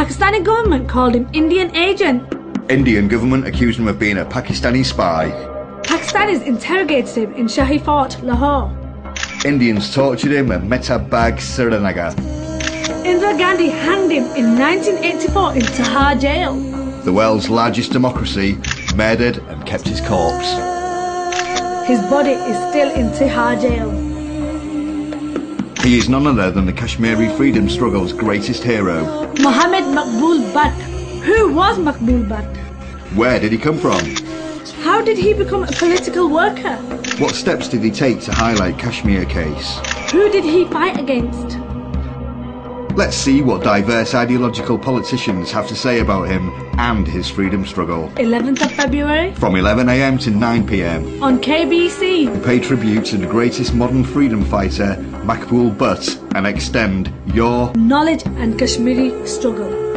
Pakistani government called him Indian agent. Indian government accused him of being a Pakistani spy. Pakistanis interrogated him in Shahi Fort, Lahore. Indians tortured him at Metabag, Srinagar. Indira Gandhi hanged him in 1984 in Tahar jail. The world's largest democracy murdered and kept his corpse. His body is still in Tahar jail. He is none other than the Kashmiri freedom struggle's greatest hero. Mohammed Maqboo Butt. Who was Maqboo Butt? Where did he come from? How did he become a political worker? What steps did he take to highlight Kashmir case? Who did he fight against? Let's see what diverse ideological politicians have to say about him and his freedom struggle. 11th of February From 11 AM to 9 PM on KBC. We pay tribute to the greatest modern freedom fighter, Maqboo Butt, and extend your knowledge and Kashmiri struggle.